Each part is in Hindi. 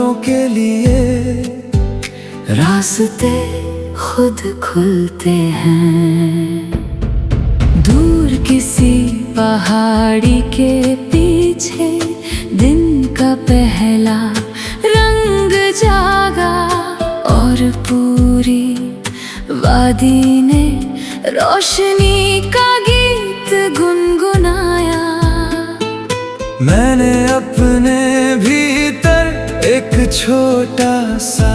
वालों के लिए रास्ते खुद खुलते हैं। दूर किसी पहाड़ी के पीछे दिन का पहला रंग जागा और पूरी वादी ने रोशनी का गीत गुनगुनाया। मैंने अपने भीतर एक छोटा सा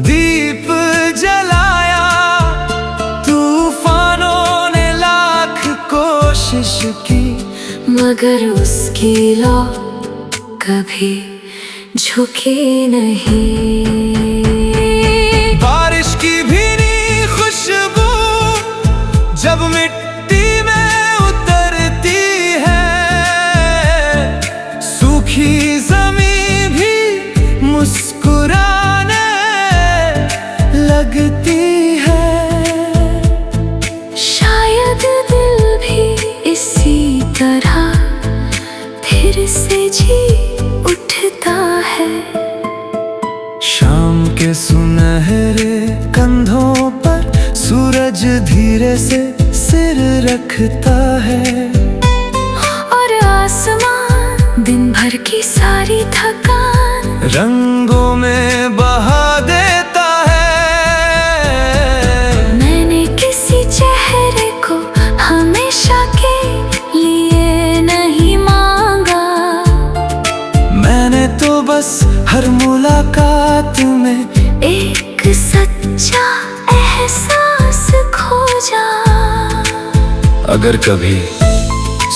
दीप जलाया। तूफानों ने लाख कोशिश की मगर उसकी लौ कभी झुकी नहीं। बारिश की भीनी खुशबू जब मिट्टी में उतरती है, सूखी ज़मीं भी मुस्कुराने लगती है। शायद दिल भी इसी तरह फिर से जी उठता है। शाम के सुनहरे कंधों पर सूरज धीरे से सिर रखता है और आसमान दिन भर की सारी थकान रंगों में बहा देता है। मैंने किसी चेहरे को हमेशा के लिए नहीं मांगा। मैंने तो बस हर मुलाकात में एक सच्चा एहसास खोजा। अगर कभी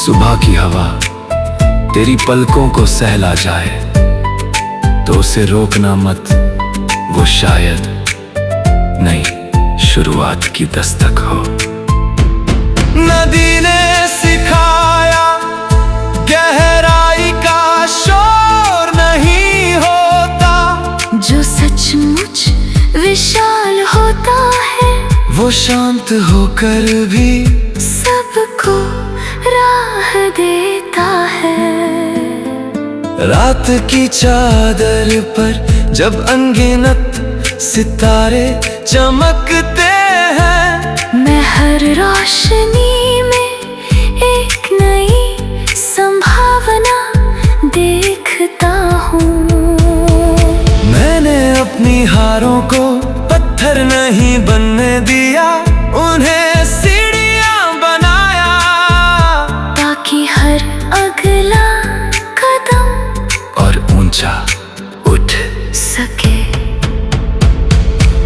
सुबह की हवा तेरी पलकों को सहला जाए तो उसे रोकना मत, वो शायद नई शुरुआत की दस्तक हो। नदी ने सिखाया गहराई का शोर नहीं होता, जो सचमुच विशाल होता है वो शांत होकर भी सबको राह देता है। रात की चादर पर जब अनगिनत सितारे चमकते हैं, मैं हर रोशनी में एक नई संभावना देखता हूँ। मैंने अपनी हारों को पत्थर नहीं बनने दिया, उन्हें सीढ़ियां बनाया ताकि हर अगला कदम और ऊंचा उठ सके।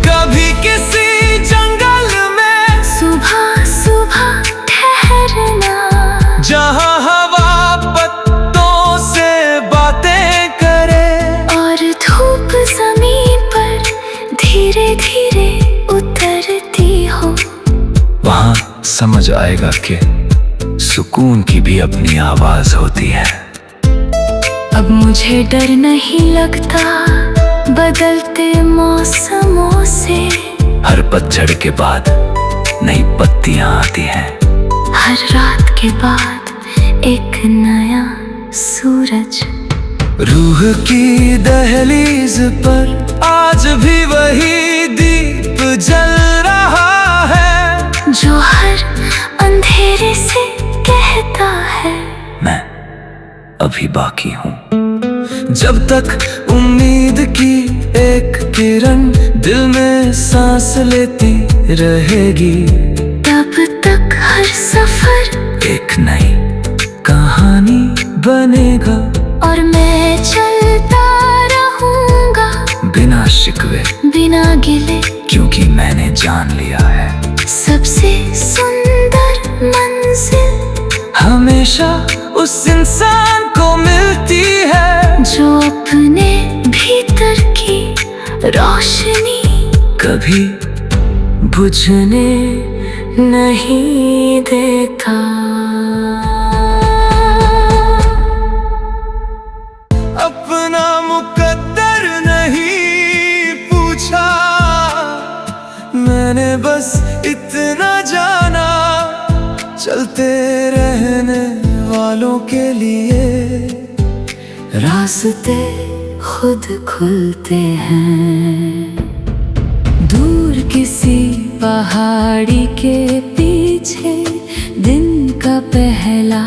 कभी किसी जंगल में सुबह सुबह ठहरना, जहां हवा पत्तों से बातें करे और धूप जमीन पर धीरे धीरे उतरती हो। वहां समझ आएगा कि सुकून की भी अपनी आवाज होती है। अब मुझे डर नहीं लगता बदलते मौसमों से। हर पतझड़ के बाद नई पत्तियां आती हैं, हर रात के बाद एक नया सूरज। रूह की दहलीज पर आज भी वही दीप जल रहा है, जो हर अंधेरे से कहता है मैं अभी बाकी हूँ। जब तक उम्मीद की एक किरण दिल में सांस लेती रहेगी, तब तक हर सफर एक नई कहानी बनेगा। और मैं चलता रहूंगा बिना शिकवे बिना गिले, क्योंकि मैंने जान लिया है सबसे सुंदर मंजिल हमेशा उस इंसान को मिलती है जो अपने भीतर की रोशनी कभी बुझने नहीं देता। अपना मुकद्दर नहीं पूछा, मैंने बस इतना जाना, चलते रहने वालों के लिए रास्ते खुद खुलते हैं। दूर किसी पहाड़ी के पीछे दिन का पहला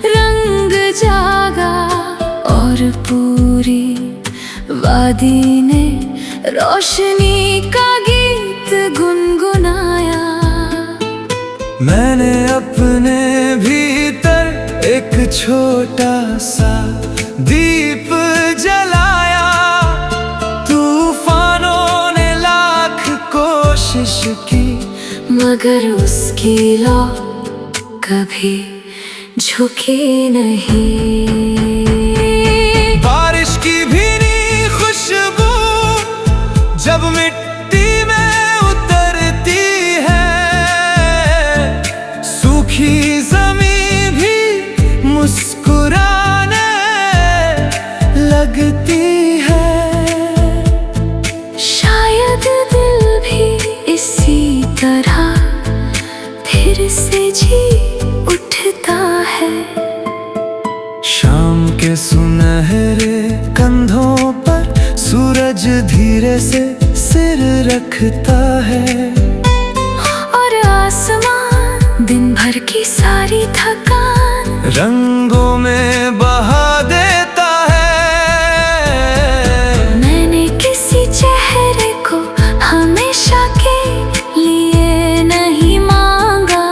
रंग जागा और पूरी वादी ने रोशनी का गीत गुनगुनाया। मैंने अपने भीतर एक छोटा सा दीप जलाया। तूफानों ने लाख कोशिश की, मगर उसकी लौ कभी झुकी नहीं। बारिश की भीनी खुशबू जब मिट्टी में उतरती है, सूखी ज़मीं भी मुस्कुराने लगती है। शायद दिल भी इसी तरह फिर से जी उठता है। शाम के सुनहरे कंधों पर सूरज धीरे से सिर रखता है, और आसमान दिन भर की सारी थकान रंगों में बहा देता है। मैंने किसी चेहरे को हमेशा के लिए नहीं मांगा।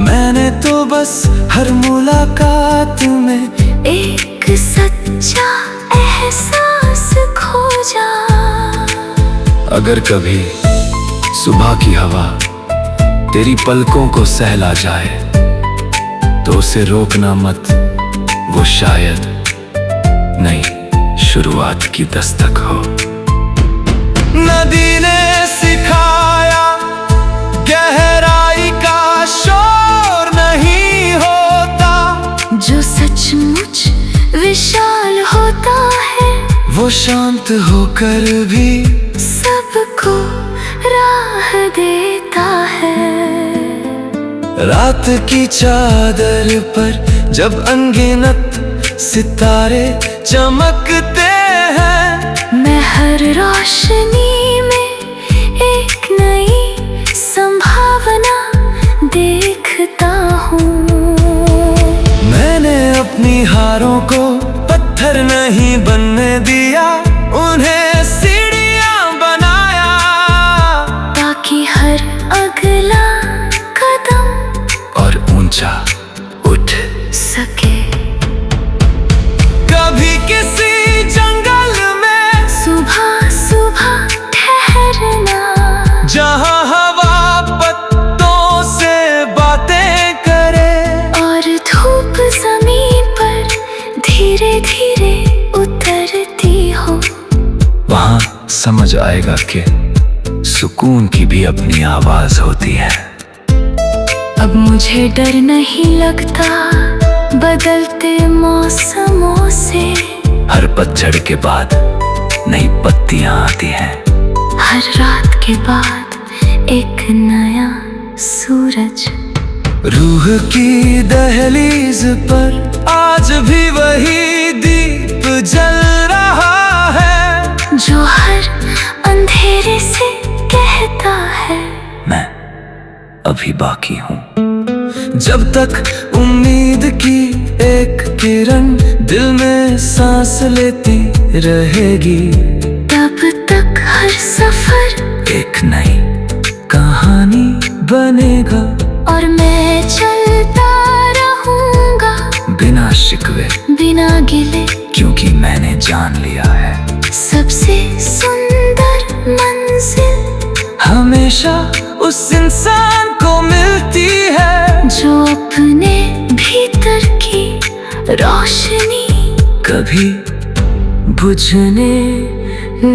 मैंने तो बस हर मुलाकात में एक सच्चा एहसास खोजा। अगर कभी सुबह की हवा तेरी पलकों को सहला जाए तो उसे रोकना मत, वो शायद नई शुरुआत की दस्तक हो। नदी ने सिखाया गहराई का शोर नहीं होता, जो सचमुच विशाल होता है वो शांत होकर भी सबको राह देता है। रात की चादर पर जब अनगिनत सितारे चमकते हैं, मैं हर रोशनी में एक नई संभावना देखता हूँ। मैंने अपनी हारों को पत्थर नहीं बनने दिया, उन्हें सीढ़ियां बनाया, ताकि हर अगला कदम और ऊंचा उठ सके। कभी किसी जंगल में सुबह सुबह ठहरना, जहां हवा पत्तों से बातें करे, और धूप जमीन पर धीरे धीरे उतरती हो। वहां समझ आएगा कि सुकून की भी अपनी आवाज होती है। अब मुझे डर नहीं लगता बदलते मौसमों से। हर पतझड़ के बाद नई पत्तियां आती हैं, हर रात के बाद एक नया सूरज। रूह की दहलीज पर आज भी वही दीप जल रहा है, जो हर अंधेरे से कहता है मैं अभी बाकी हूँ। जब तक उम्मीद की एक किरण दिल में सांस लेती रहेगी, तब तक हर सफर एक नई कहानी बनेगा। और मैं चलता रहूंगा बिना शिकवे बिना गिले, क्योंकि मैंने जान लिया है सबसे सुंदर मंजिल हमेशा उस इंसान को मिलती है जो अपने भीतर की रोशनी कभी बुझने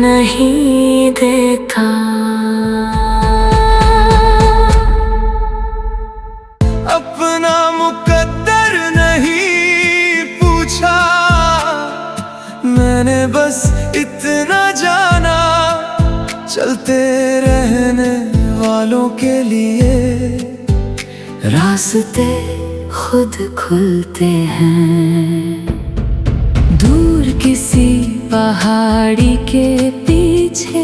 नहीं देता। अपना मुकद्दर नहीं पूछा, मैंने बस इतना जाना, चलते रहने वालों के लिए रास्ते खुद खुलते हैं। दूर किसी पहाड़ी के पीछे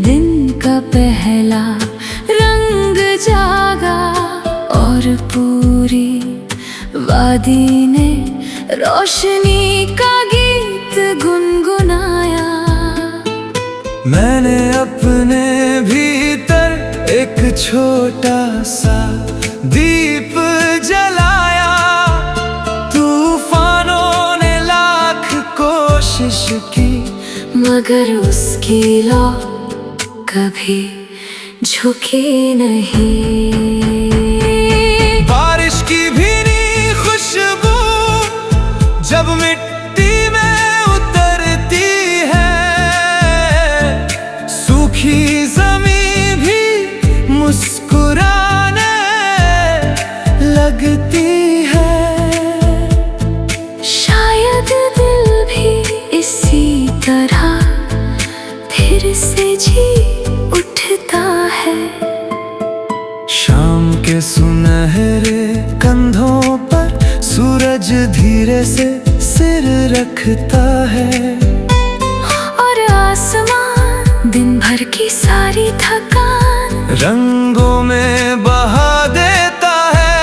दिन का पहला रंग जागा और पूरी वादी ने रोशनी का गीत गुनगुनाया। मैंने अपने भीतर एक छोटा सा दीप जलाया। तूफानों ने लाख कोशिश की, मगर उसकी लौ कभी झुकी नहीं। बारिश की भीनी खुशबू जब मिट्टी में उतरती है, सूखी जमीन भी मुस्कुराने लगती है। शायद दिल भी इसी तरह फिर से जी उठता है। शाम के सुनहरे कंधों पर सूरज धीरे से सिर रखता है, और आसमान दिन भर की सारी थकान रंगों में बहा देता है।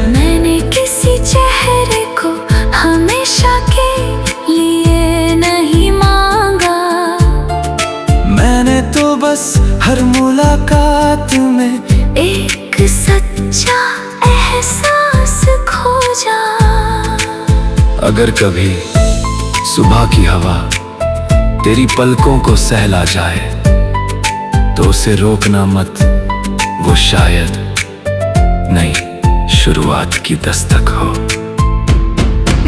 मैंने किसी चेहरे को हमेशा के लिए नहीं मांगा, मैंने तो बस हर मुलाकात में एक सच्चा एहसास खोजा। अगर कभी सुबह की हवा तेरी पलकों को सहला जाए तो उसे रोकना मत, वो शायद नई शुरुआत की दस्तक हो।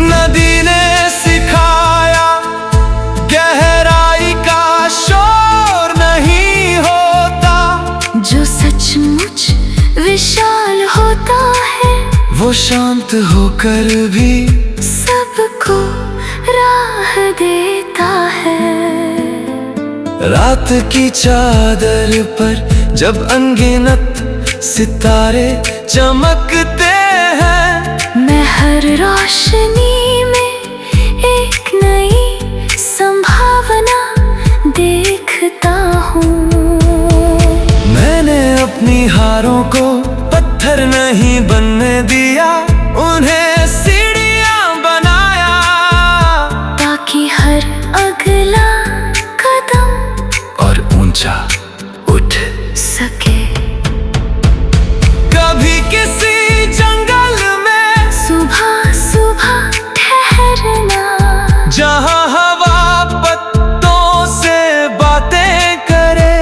नदी ने सिखाया गहराई का शोर नहीं होता, जो सचमुच विशाल होता है वो शांत होकर भी सबको राह देता है। रात की चादर पर जब अनगिनत सितारे चमकते हैं, मैं हर रोशनी में एक नई संभावना देखता हूँ। मैंने अपनी हारों को पत्थर नहीं बनने दिया, उन्हें सीढ़ियां बनाया, ताकि हर अगला कदम और ऊंचा उठ सके। कभी किसी जंगल में सुबह सुबह ठहरना, जहां हवा पत्तों से बातें करे,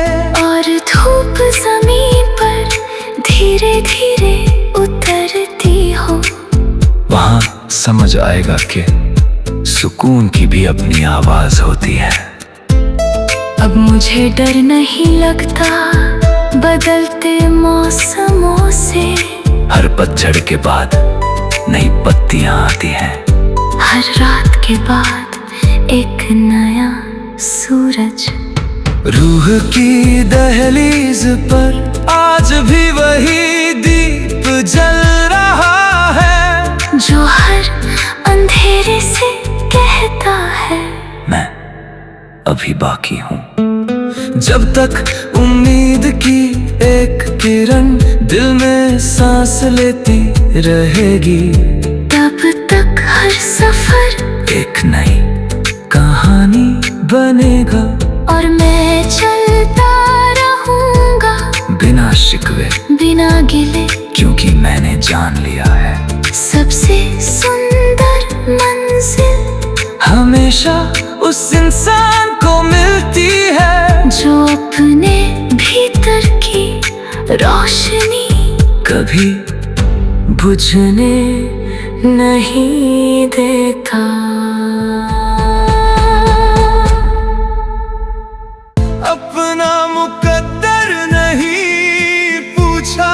और धूप जमीन पर धीरे धीरे उतरती हो। वहां समझ आएगा कि सुकून की भी अपनी आवाज होती है। अब मुझे डर नहीं लगता बदलते मौसमों से, हर पतझड़ के बाद नई पत्तियां आती हैं, हर रात के बाद एक नया सूरज। रूह की दहलीज पर आज भी वही दीप जल रहा है, जो हर अंधेरे से कहता है मैं अभी बाकी हूँ। जब तक उम्मीद की एक किरण दिल में सांस लेती रहेगी, तब तक हर सफर एक नई कहानी बनेगा। और मैं चलता रहूंगा बिना शिकवे बिना गिले, क्योंकि मैंने जान लिया है सबसे सुंदर मंजिल हमेशा उस इंसान को मिलती है, जो अपने भीतर की रोशनी कभी बुझने नहीं देता। अपना मुकद्दर नहीं पूछा,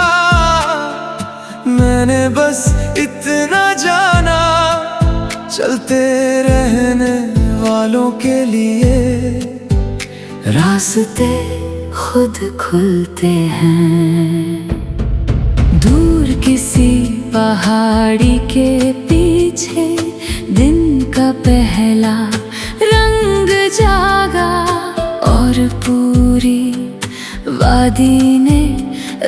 मैंने बस इतना जाना, चलते रहने वालों के लिए रास्ते खुद खुलते हैं। दूर किसी पहाड़ी के पीछे दिन का का पहला रंग जागा और पूरी वादी ने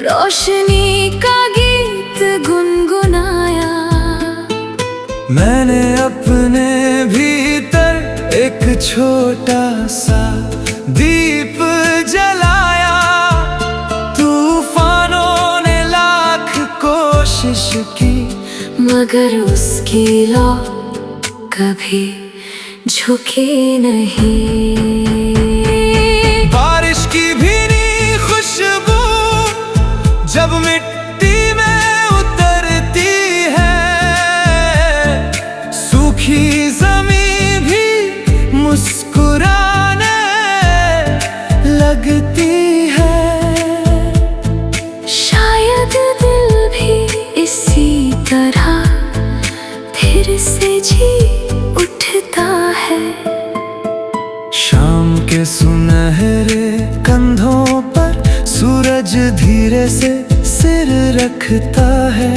रोशनी का गीत गुनगुनाया। मैंने अपने भीतर एक छोटा सा दीप जलाया। तूफानों ने लाख कोशिश की, मगर उसकी लौ कभी झुकी नहीं। बारिश की भीनी खुशबू जब मिट्टी में उतरती है, सूखी जमीन भी मुस्कुराने लगती है। शायद दिल भी इसी तरह फिर से जी उठता है। शाम के सुनहरे कंधों पर सूरज धीरे से सिर रखता है,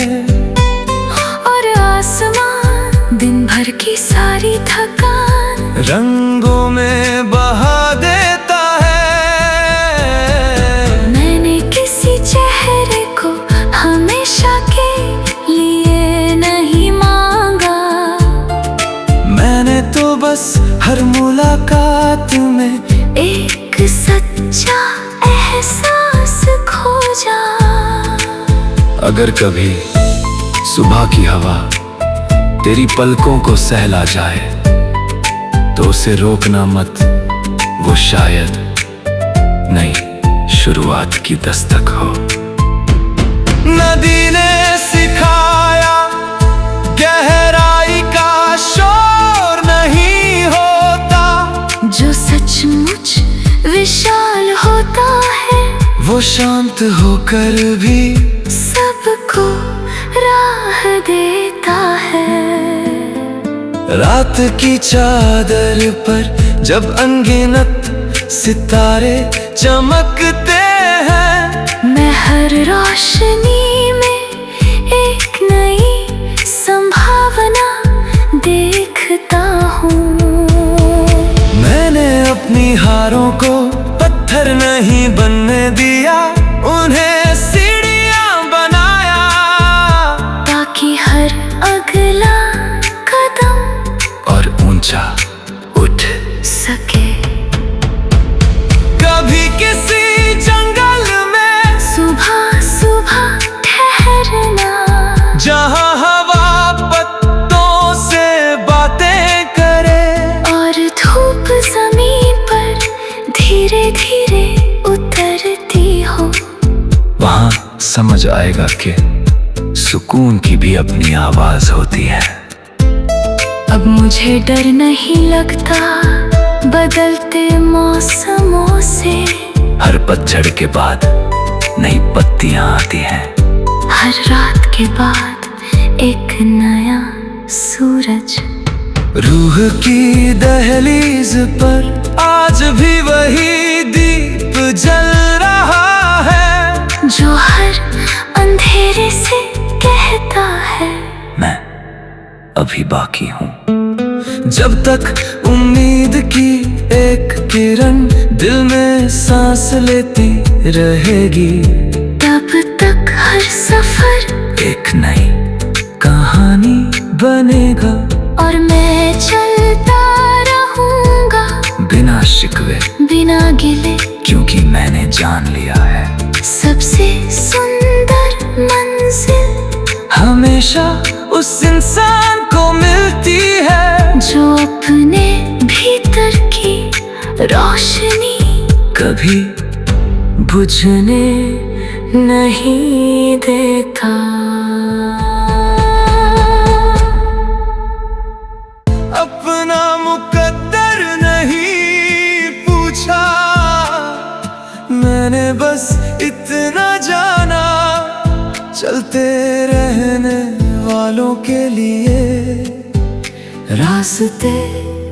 और आसमान दिन भर की सारी थकान रंगों में बहा देता है। मैंने किसी चेहरे को हमेशा के लिए नहीं मांगा। मैंने तो बस हर मुलाकात में एक सच्चा एहसास खोजा। अगर कभी सुबह की हवा तेरी पलकों को सहला जाए, तो उसे रोकना मत, वो शायद नई शुरुआत की दस्तक हो। नदी ने सिखाया गहराई का शोर नहीं होता, जो सचमुच विशाल होता है वो शांत होकर भी सबको राह देता है। रात की चादर पर जब अनगिनत सितारे चमकते हैं, मैं हर रोशनी में एक नई संभावना देखता हूँ। मैंने अपनी हारों को पत्थर नहीं बनने दिया, उन्हें सीढ़ियां बनाया, ताकि हर अगला कदम और ऊंचा उठ सके। कभी किसी जंगल में सुबह सुबह ठहरना, जहां हवा पत्तों से बातें करे, और धूप जमीन पर धीरे धीरे उतरती हो। वहां समझ आएगा कि सुकून की भी अपनी आवाज होती है। अब मुझे डर नहीं लगता बदलते मौसमों से। हर पतझड़ के बाद नई पत्तियां आती हैं, हर रात के बाद एक नया सूरज। रूह की दहलीज पर आज भी वही दीप जल रहा है, जो हर अंधेरे से कहता है मैं अभी बाकी हूँ। जब तक उम्मीद की एक किरण दिल में सांस लेती रहेगी, तब तक हर सफर एक नई कहानी बनेगा। और मैं चलता रहूंगा बिना शिकवे बिना गिले, क्योंकि मैंने जान लिया है सबसे सुंदर मंजिल हमेशा उस इंसान को मिलती है, जो अपने भीतर की रोशनी कभी बुझने नहीं देता। अपना मुकद्दर नहीं पूछा, मैंने बस इतना जाना, चलते रहने वालों के लिए रास्ते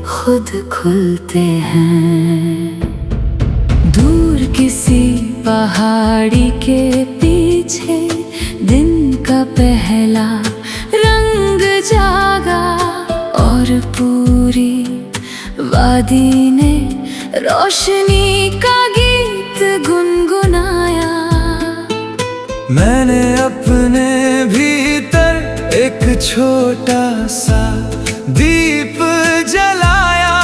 खुद खुलते हैं। दूर किसी पहाड़ी के पीछे दिन का पहला रंग जागा और पूरी वादी ने रोशनी का गीत गुनगुनाया। मैंने अपने भीतर एक छोटा सा दीप जलाया।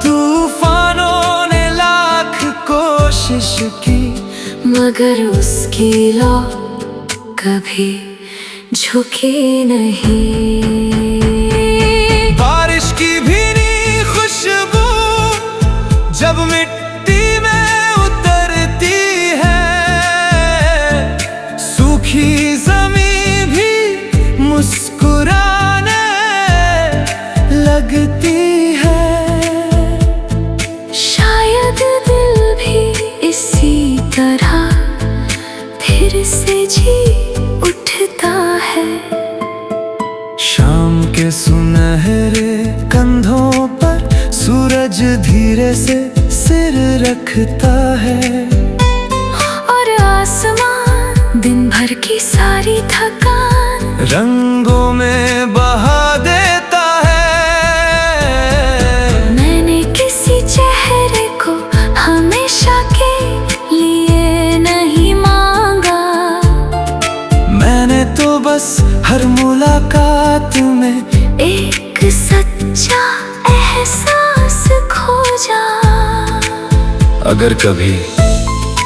तूफानों ने लाख कोशिश की, मगर उसकी लौ कभी झुकी नहीं। बारिश की भीनी खुशबू जब मिट्टी में उतरती है, सूखी जमीन भी मुस्कुराने लगती है। शायद दिल भी इसी तरह फिर से जी उठता है। शाम के सुनहरे कंधों पर सूरज धीरे से सिर रखता है, और आसमान दिन भर की सारी थकान रंगों में बहा देता है। मैंने किसी चेहरे को हमेशा के लिए नहीं मांगा। मैंने तो बस हर मुलाकात में एक सच्चा एहसास खोजा। अगर कभी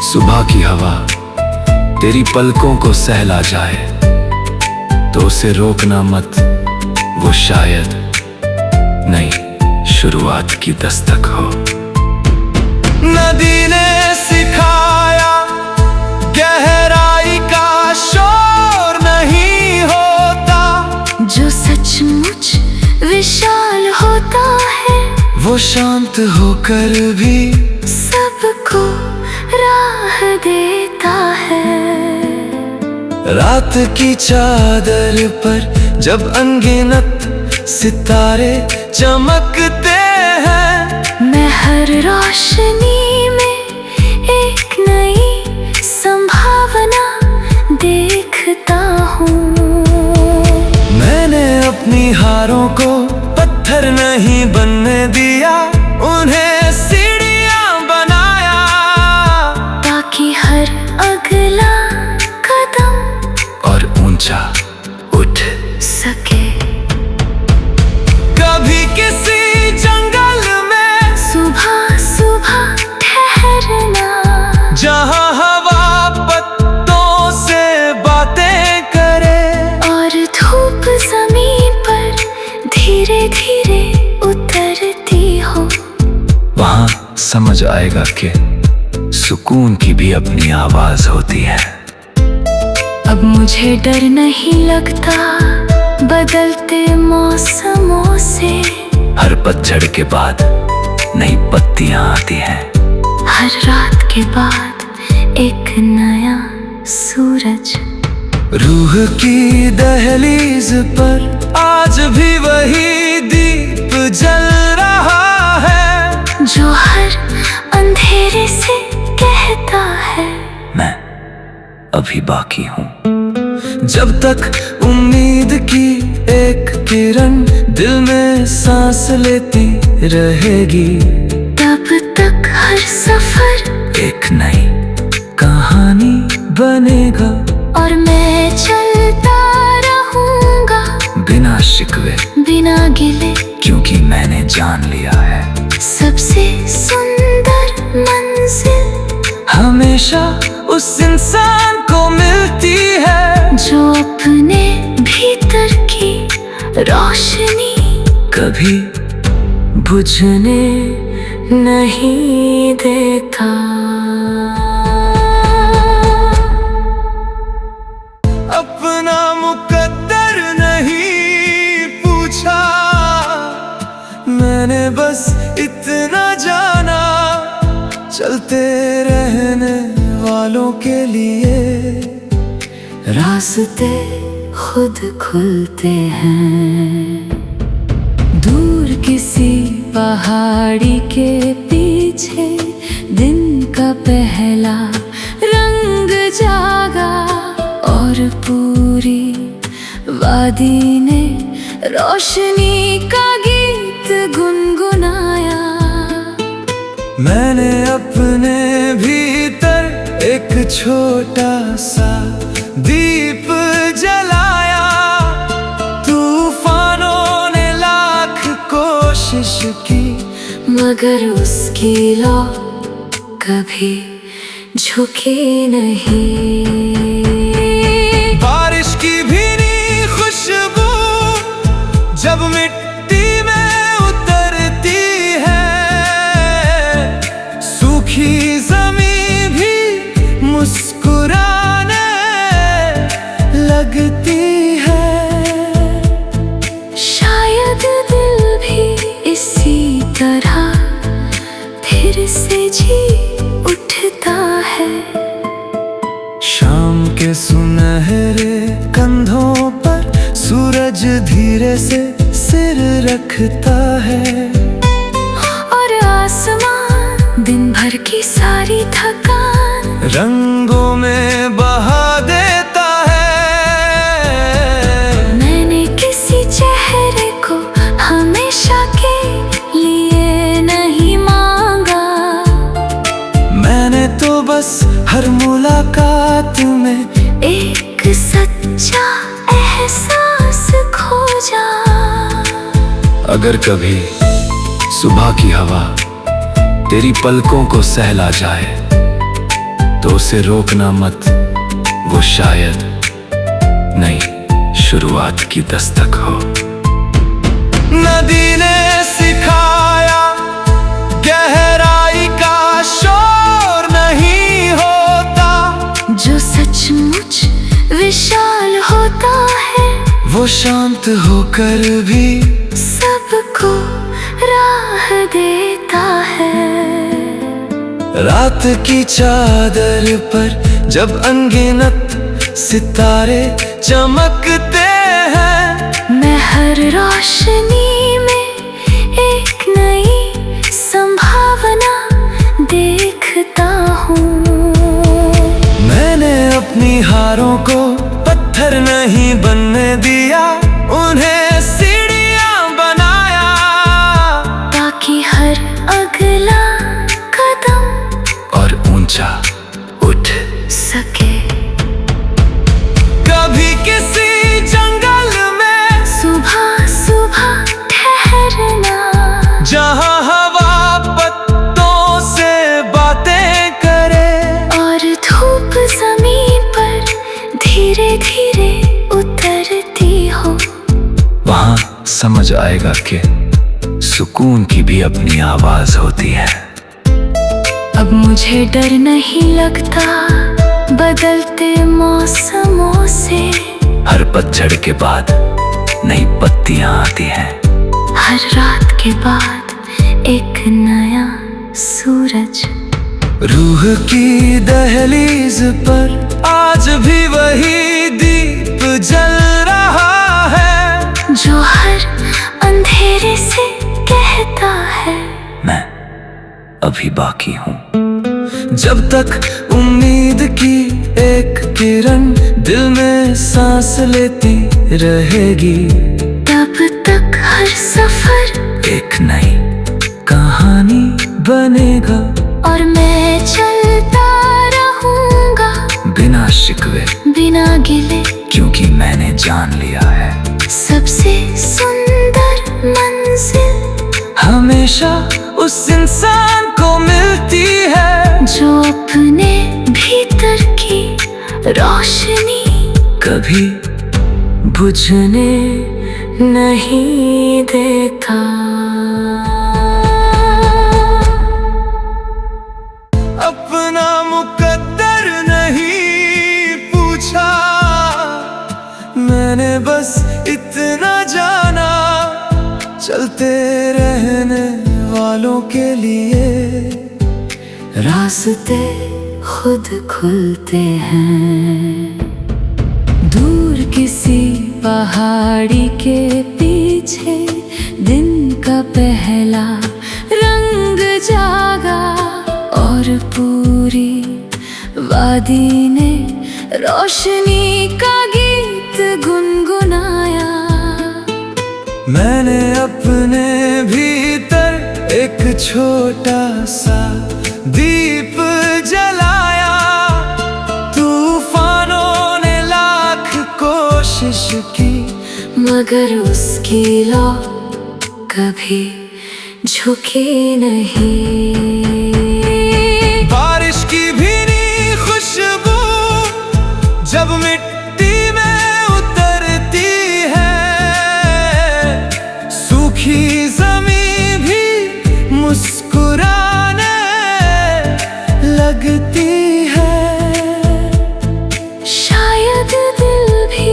सुबह की हवा तेरी पलकों को सहला जाए, तो उसे रोकना मत, वो शायद नई शुरुआत की दस्तक हो। नदी ने सिखाया गहराई का शोर नहीं होता, जो सचमुच विशाल होता है वो शांत होकर भी सबको राह देता है। रात की चादर पर जब अनगिनत सितारे चमकते हैं, मैं हर रोशनी में एक नई संभावना देखता हूँ। मैंने अपनी हारों को पत्थर नहीं बनने दिया, उन्हें सीढ़ियां बनाया, ताकि हर अगला कदम और ऊंचा उठ सके। कभी किसी जंगल में सुबह सुबह ठहरना, जहां हवा पत्तों से बातें करे, और धूप जमीन पर धीरे धीरे उतरती हो। वहां समझ आएगा कि सुकून की भी अपनी आवाज होती है। अब मुझे डर नहीं लगता बदलते मौसमों से। हर पतझड़ के बाद नई पत्तियां आती हैं, हर रात के बाद एक नया सूरज। रूह की दहलीज पर आज भी वही दीप जल रहा है, जो हर अंधेरे से कहता है मैं अभी बाकी हूँ। जब तक उम्मीद की एक किरण दिल में सांस लेती रहेगी, तब तक हर सफर एक नई कहानी बनेगा। और मैं चलता रहूंगा बिना शिकवे बिना गिले, क्योंकि मैंने जान लिया है सबसे सुंदर मंजिल हमेशा उस इंसान को मिलती है, जो अपने भीतर की रोशनी कभी बुझने नहीं देता। अपना मुकद्दर नहीं पूछा, मैंने बस इतना जाना, चलते रहने वालों के लिए रास्ते खुद खुलते हैं। दूर किसी पहाड़ी के पीछे दिन का पहला रंग जागा, और पूरी वादी ने रोशनी का गीत गुनगुनाया। मैंने अपने भीतर एक छोटा सा दीप जलाया, तूफानों ने लाख कोशिश की, मगर उसकी लौ कभी झुकी नहीं। बारिश की भीनी खुशबू जब मिट्टी में उतरती है, सूखी जमीन भी मुस्कुराने लगती है। शायद दिल भी इसी तरह फिर से जी उठता है। शाम के सुनहरे कंधों पर सूरज धीरे से सिर रखता है, और आसमान दिन भर की सारी थकान रंगों में बहा देता है। मैंने किसी चेहरे को हमेशा के लिए नहीं मांगा, मैंने तो बस हर मुलाकात में एक सच्चा एहसास खोजा। अगर कभी सुबह की हवा तेरी पलकों को सहला जाए, तो उसे रोकना मत, वो शायद नई शुरुआत की दस्तक हो। नदी ने सिखाया गहराई का शोर नहीं होता, जो सचमुच विशाल होता है वो शांत होकर भी सबको राह देता है। रात की चादर पर जब अनगिनत सितारे चमकते हैं, मैं हर रोशनी में एक नई संभावना देखता हूँ। मैंने अपनी हारों को पत्थर नहीं बनने दिया, उन्हें सीढ़ियां बनाया, ताकि हर अगला कदम और ऊंचा उठ सके। कभी किसी जंगल में सुबह सुबह ठहरना, जहां हवा पत्तों से बातें करे, और धूप जमीन पर धीरे धीरे उतरती हो, वहां समझ आएगा कि सुकून की भी अपनी आवाज होती है। अब मुझे डर नहीं लगता बदलते मौसमों से, हर पतझड़ के बाद नई पत्तियां आती हैं, हर रात के बाद एक नया सूरज। रूह की दहलीज पर आज भी वही दीप जल रहा है, जो हर अंधेरे से कहता है मैं अभी बाकी हूँ। जब तक उम्मीद की एक किरण दिल में सांस लेती रहेगी, तब तक हर सफर एक नई कहानी बनेगा, और मैं चलता रहूंगा बिना शिकवे बिना गिले, क्योंकि मैंने जान लिया है सबसे सुंदर मंजिल हमेशा उस इंसान को मिलती है, जो अपने भीतर की रोशनी कभी बुझने नहीं देता। अपना मुकद्दर नहीं पूछा, मैंने बस इतना जाना, चलते रहने वालों के लिए रास्ते खुद खुलते हैं। दूर किसी पहाड़ी के पीछे दिन का पहला रंग जागा, और पूरी वादी ने रोशनी का गीत गुनगुनाया। मैंने अपने भीतर एक छोटा सा दीप जलाया, तूफानों ने लाख कोशिश की, मगर उसकी लौ कभी झुकी नहीं। बारिश की भीनी खुशबू जब मिट्टी में उतरती है, सूखी जमीन भी मुस्कुराने लगती है। शायद दिल भी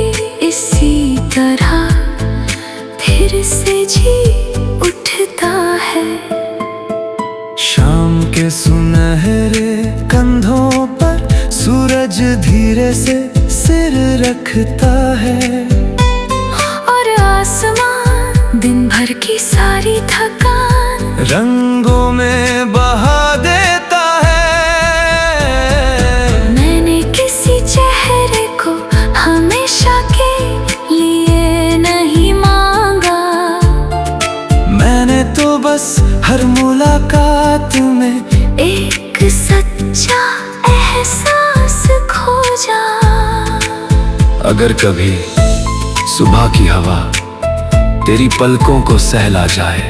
इसी तरह फिर से जी उठता है। शाम के सुनहरे कंधों पर सूरज धीरे से सिर रखता है, और आसमान दिन भर की सारी थकान रंगों में बहा देता है। मैंने किसी चेहरे को हमेशा के लिए नहीं मांगा, मैंने तो बस हर मुलाकात में एक सच्चा एहसास खोजा। अगर कभी सुबह की हवा तेरी पलकों को सहला जाए,